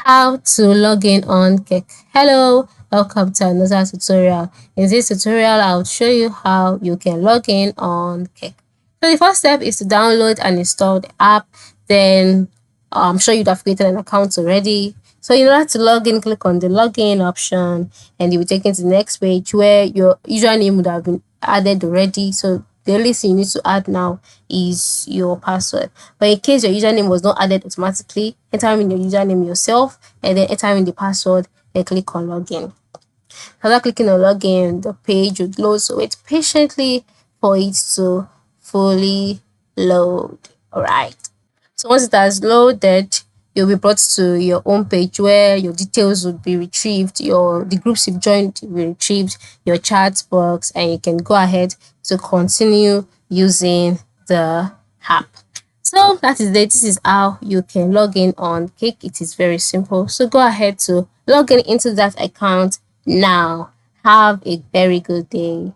How to log in on Kik. Hello, welcome to another tutorial. In this tutorial, I'll show you how you can log in on Kik. So the first step is to download and install the app. Then I'm sure you'd have created an account already. So in order to log in, click on the login option and you'll be taken to the next page where your username would have been added already. So the only thing you need to add now is your password. But in case your username was not added automatically, enter in your username yourself and then enter in the password and click on login. After clicking on login, the page would load. So wait patiently for it to fully load. Alright. So once it has loaded, you'll be brought to your home page where your details would be retrieved, the groups you've joined will be retrieved, your chat box, and you can go ahead to continue using the app. So that is it. This is how you can log in on Kik. It is very simple. So go ahead to log in into that account now. Have a very good day.